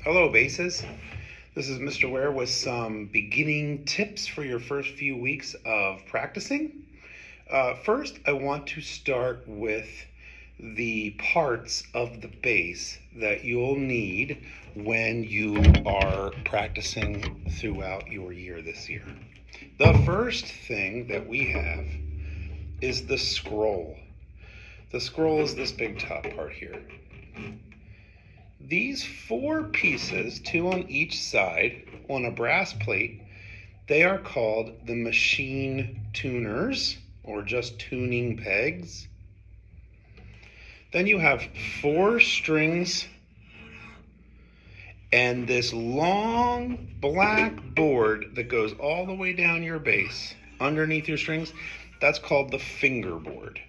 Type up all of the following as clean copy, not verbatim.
Hello, basses. This is Mr. Ware with some beginning tips for your first few weeks of practicing. First, I want to start with the parts of the bass that you'll need when you are practicing throughout your year this year. The first thing that we have is the scroll. The scroll is this big top part here. These four pieces, two on each side, on a brass plate, they are called the machine tuners, or just tuning pegs. Then you have four strings and this long black board that goes all the way down your bass, underneath your strings. That's called the fingerboard.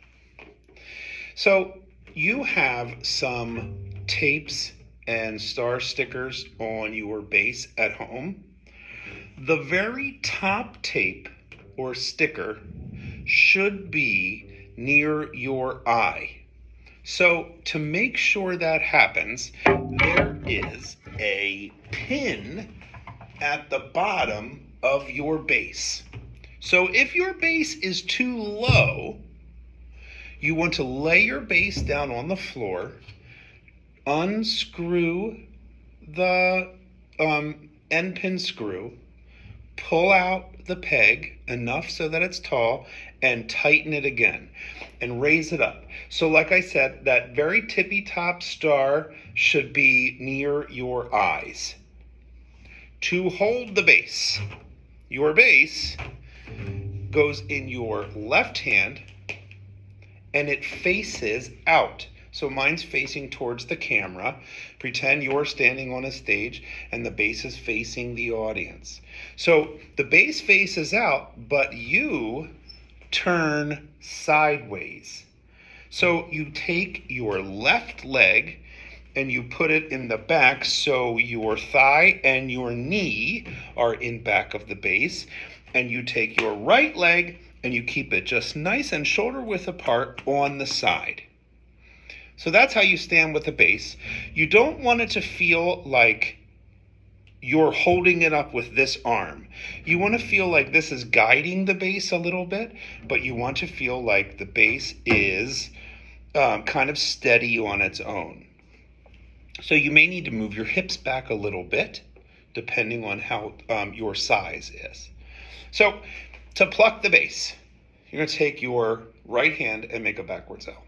So you have some tapes and star stickers on your bass at home. The very top tape or sticker should be near your eye. So to make sure that happens, there is a pin at the bottom of your bass. So if your bass is too low, you want to lay your bass down on the floor, unscrew the end pin screw, pull out the peg enough so that it's tall, and tighten it again and raise it up. So like I said, that very tippy top star should be near your eyes. To hold the bass, your bass goes in your left hand and it faces out. So mine's facing towards the camera. Pretend you're standing on a stage and the bass is facing the audience. So the bass faces out, but you turn sideways. So you take your left leg and you put it in the back so your thigh and your knee are in back of the bass. And you take your right leg and you keep it just nice and shoulder width apart on the side. So that's how you stand with the bass. You don't want it to feel like you're holding it up with this arm. You want to feel like this is guiding the bass a little bit, but you want to feel like the bass is kind of steady on its own. So you may need to move your hips back a little bit, depending on how your size is. So to pluck the bass, you're going to take your right hand and make a backwards L.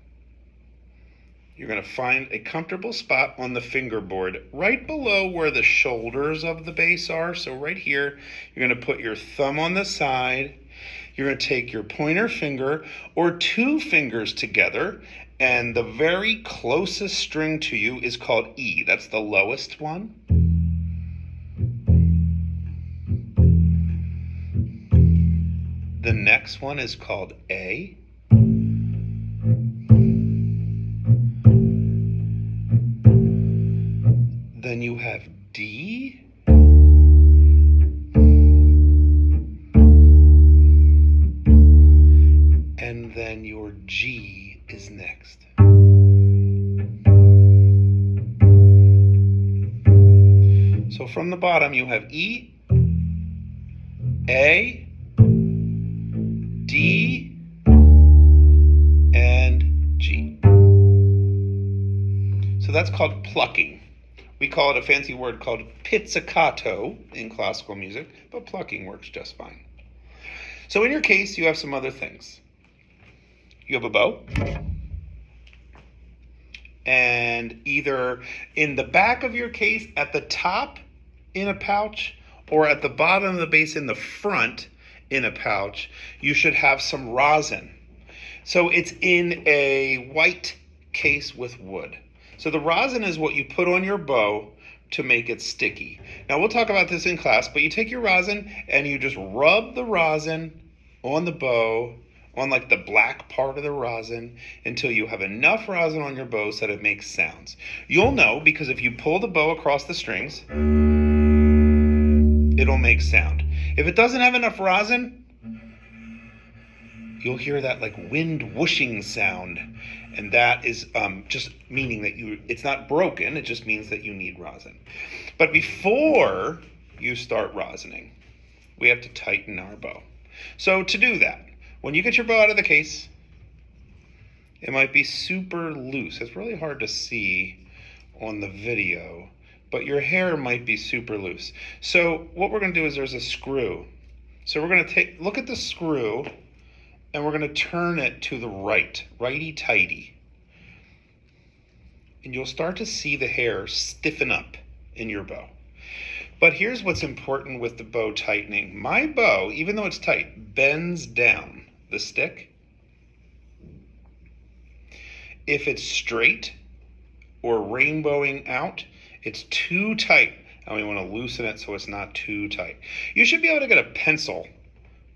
You're going to find a comfortable spot on the fingerboard right below where the shoulders of the bass are. So right here, you're going to put your thumb on the side. You're going to take your pointer finger or two fingers together, and the very closest string to you is called E. That's the lowest one. The next one is called A. Then you have D. And then your G is next. So from the bottom you have E, A, D, and G. So that's called plucking. We call it a fancy word called pizzicato in classical music, but plucking works just fine. So in your case, you have some other things. You have a bow, and either in the back of your case, at the top in a pouch, or at the bottom of the bass in the front in a pouch, you should have some rosin. So it's in a white case with wood. So the rosin is what you put on your bow to make it sticky. Now we'll talk about this in class, but you take your rosin and you just rub the rosin on the bow, on like the black part of the rosin, until you have enough rosin on your bow so that it makes sounds. You'll know because if you pull the bow across the strings, it'll make sound. If it doesn't have enough rosin, you'll hear that like wind whooshing sound, and that is just meaning that it's not broken, it just means that you need rosin. But before you start rosining, we have to tighten our bow. So to do that, when you get your bow out of the case, it might be super loose. It's really hard to see on the video, but your hair might be super loose. So what we're going to do is there's a screw. So we're going to look at the screw, and we're going to turn it to the right, righty-tighty. And you'll start to see the hair stiffen up in your bow. But here's what's important with the bow tightening. My bow, even though it's tight, bends down the stick. If it's straight or rainbowing out, it's too tight, and we want to loosen it so it's not too tight. You should be able to get a pencil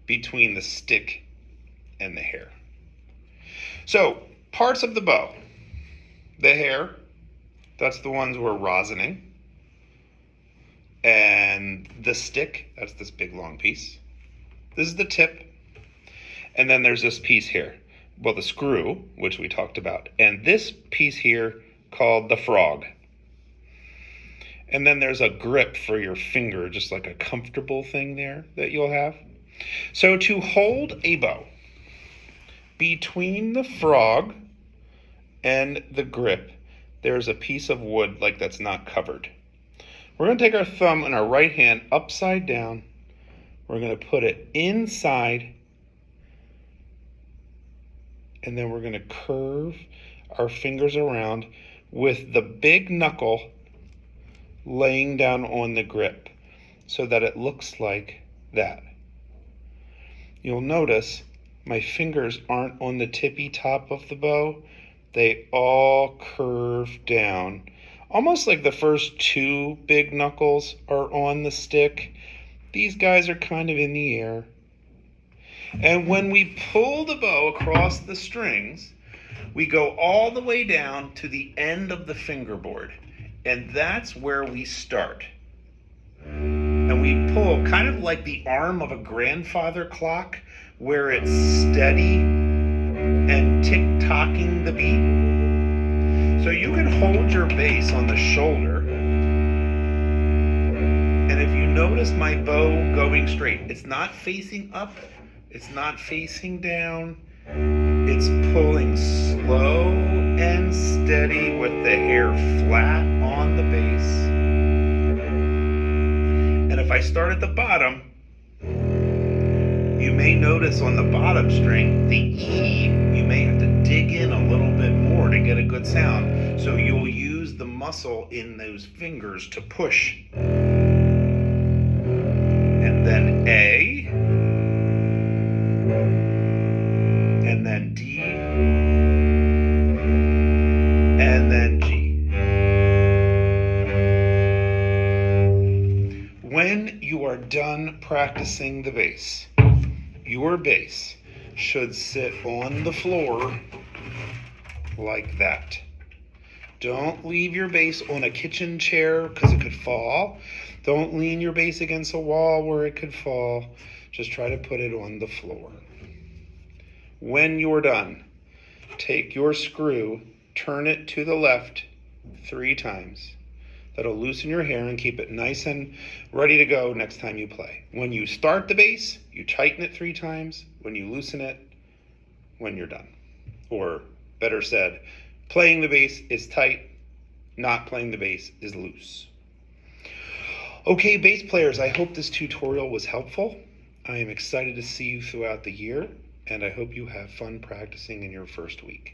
between the stick and the hair. So, parts of the bow. The hair, that's the ones we're rosining. And the stick, that's this big long piece. This is the tip. And then there's this piece here. Well, the screw, which we talked about. And this piece here called the frog. And then there's a grip for your finger, just like a comfortable thing there that you'll have. So to hold a bow, between the frog and the grip, there's a piece of wood like that's not covered. We're going to take our thumb and our right hand upside down. We're going to put it inside, and then we're going to curve our fingers around with the big knuckle laying down on the grip so that it looks like that. You'll notice my fingers aren't on the tippy top of the bow. They all curve down, almost like the first two big knuckles are on the stick. These guys are kind of in the air. And when we pull the bow across the strings, we go all the way down to the end of the fingerboard. And that's where we start. And we pull kind of like the arm of a grandfather clock, where it's steady and tick-tocking the beat. So you can hold your bass on the shoulder. And if you notice my bow going straight, it's not facing up, it's not facing down. It's pulling slow and steady with the hair flat on the bass. And if I start at the bottom, you may notice on the bottom string, the E, you may have to dig in a little bit more to get a good sound. So you'll use the muscle in those fingers to push. And then A, and then D, and then G. When you are done practicing the bass, your bass should sit on the floor like that. Don't leave your bass on a kitchen chair because it could fall. Don't lean your bass against a wall where it could fall. Just try to put it on the floor. When you're done, take your screw, turn it to the left 3 times. That'll loosen your hair and keep it nice and ready to go next time you play. When you start the bass, you tighten it 3 times. When you loosen it, when you're done. Or better said, playing the bass is tight, not playing the bass is loose. Okay, bass players, I hope this tutorial was helpful. I am excited to see you throughout the year, and I hope you have fun practicing in your first week.